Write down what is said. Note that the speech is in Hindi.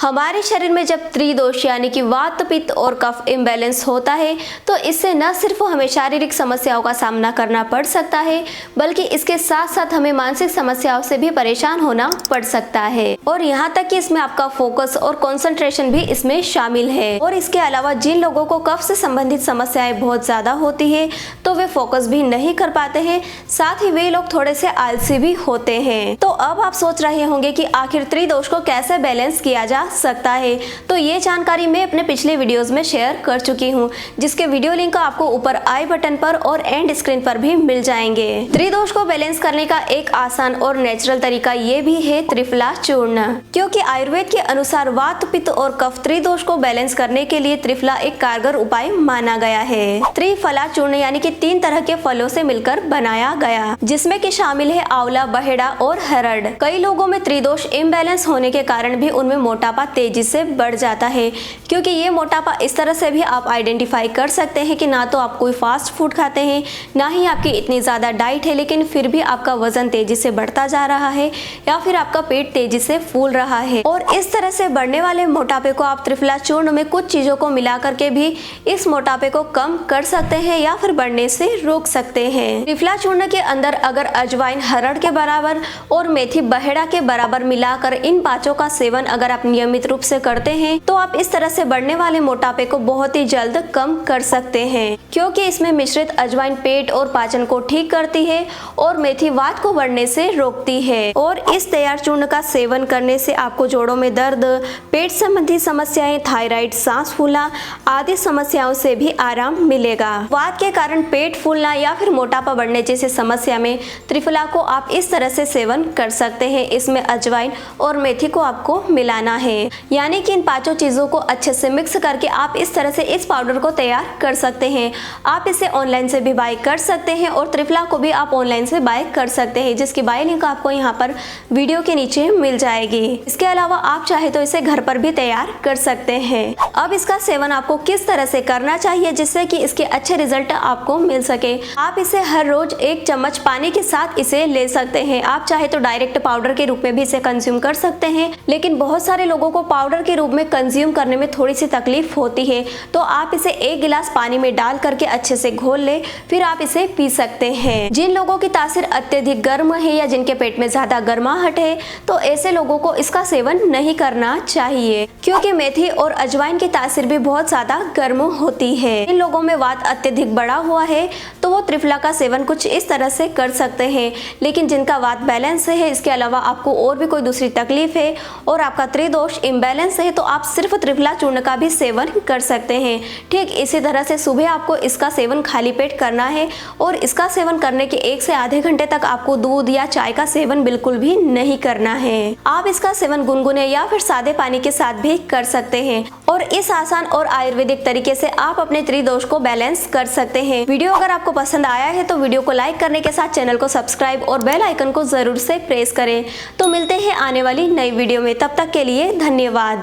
हमारे शरीर में जब त्रिदोष यानी कि वात, पित्त और कफ इम्बैलेंस होता है तो इससे न सिर्फ हमें शारीरिक समस्याओं का सामना करना पड़ सकता है बल्कि इसके साथ साथ हमें मानसिक समस्याओं से भी परेशान होना पड़ सकता है। और यहाँ तक कि इसमें आपका फोकस और कंसंट्रेशन भी इसमें शामिल है। और इसके अलावा जिन लोगों को कफ से संबंधित समस्याएं बहुत ज्यादा होती है तो वे फोकस भी नहीं कर पाते हैं, साथ ही वे लोग थोड़े से आलसी भी होते हैं। तो अब आप सोच रहे होंगे कि आखिर त्रिदोष को कैसे बैलेंस किया जा सकता है। तो ये जानकारी मैं अपने पिछले वीडियोस में शेयर कर चुकी हूँ, जिसके वीडियो लिंक आपको ऊपर आई बटन पर और एंड स्क्रीन पर भी मिल जाएंगे। त्रिदोष को बैलेंस करने का एक आसान और नेचुरल तरीका ये भी है त्रिफला चूर्ण, क्योंकि आयुर्वेद के अनुसार वात, पित्त और कफ त्रिदोष को बैलेंस करने के लिए त्रिफला एक कारगर उपाय माना गया है। त्रिफला चूर्ण यानी कि 3 तरह के फलों से मिलकर बनाया गया, जिसमें कि शामिल है आंवला, बहेड़ा और हरड़। कई लोगों में त्रिदोष इम्बैलेंस होने के कारण भी उनमें मोटापा तेजी से बढ़ जाता है, क्योंकि ये मोटापा इस तरह से भी आप आइडेंटिफाई कर सकते हैं कि ना तो आप कोई फास्ट फूड खाते हैं, ना ही आपकी इतनी ज्यादा डाइट है, लेकिन फिर भी आपका वजन तेजी से बढ़ता जा रहा है या फिर आपका पेट तेजी से फूल रहा है। और इस तरह से बढ़ने वाले मोटापे को आप त्रिफला चूर्ण में कुछ चीजों को मिला करके भी इस मोटापे को कम कर सकते हैं या फिर बढ़ने से रोक सकते हैं। त्रिफला चूर्ण के अंदर अगर अजवाइन हरड़ के बराबर और मेथी बहेड़ा के बराबर मिलाकर इन पांचों का सेवन अगर आप नियमित रूप से करते हैं तो आप इस तरह से बढ़ने वाले मोटापे को बहुत ही जल्द कम कर सकते हैं, क्योंकि इसमें मिश्रित अजवाइन पेट और पाचन को ठीक करती है और मेथी वात को बढ़ने से रोकती है। और इस तैयार चूर्ण का सेवन करने से आपको जोड़ों में दर्द, पेट संबंधी समस्याएं, थायराइड, सांस फूलना आदि समस्याओं से भी आराम मिलेगा। वात के कारण पेट फूलना या फिर मोटापा बढ़ने जैसी समस्या में त्रिफला को आप इस तरह से सेवन कर सकते हैं। इसमें अजवाइन और मेथी को आपको मिलाना है, यानी कि इन पांचों चीजों को अच्छे से मिक्स करके आप इस तरह से इस पाउडर को तैयार कर सकते हैं। आप इसे ऑनलाइन से भी बाय कर सकते हैं और त्रिफला को भी आप ऑनलाइन से बाय कर सकते हैं, जिसकी बाय लिंक आपको यहाँ पर वीडियो के नीचे मिल जाएगी। इसके अलावा आप चाहे तो इसे घर पर भी तैयार कर सकते हैं। अब इसका सेवन आपको किस तरह से करना चाहिए जिससे कि इसके अच्छे रिजल्ट आपको मिल सके। आप इसे हर रोज 1 चम्मच पानी के साथ इसे ले सकते हैं। आप चाहे तो डायरेक्ट पाउडर के रूप में भी इसे कंज्यूम कर सकते हैं, लेकिन बहुत सारे लोगों को पाउडर के रूप में कंज्यूम करने में थोड़ी सी तकलीफ होती है, तो आप इसे 1 गिलास पानी में डाल करके अच्छे से घोल ले, फिर आप इसे पी सकते हैं। जिन लोगों की तासीर अत्यधिक गर्म है या जिनके पेट में ज्यादा गर्माहट है तो ऐसे लोगों को इसका सेवन नहीं करना चाहिए, क्योंकि मेथी और अजवाइन की तासीर भी बहुत ज्यादा गर्म होती है। इन लोगों में वात अत्यधिक बढ़ा हुआ है तो वो त्रिफला का सेवन कुछ इस तरह से कर सकते हैं, लेकिन जिनका वात बैलेंस है, इसके अलावा आपको और भी कोई दूसरी तकलीफ है और आपका त्रिदोष इम्बैलेंस है तो आप सिर्फ त्रिफला चूर्ण का भी सेवन कर सकते हैं। ठीक इसी तरह से सुबह आपको इसका सेवन खाली पेट करना है और इसका सेवन करने के 1 से आधे घंटे तक आपको दूध या चाय का सेवन बिल्कुल भी नहीं करना है। आप इसका सेवन गुनगुने या फिर सादे पानी के साथ भी कर सकते हैं और इस आसान और आयुर्वेदिक तरीके से आप अपने त्रिदोष को बैलेंस कर सकते हैं। वीडियो अगर आपको पसंद आया है तो वीडियो को लाइक करने के साथ चैनल को सब्सक्राइब और बेल आइकन को जरूर से प्रेस करें। तो मिलते हैं आने वाली नई वीडियो में, तब तक के लिए धन्यवाद।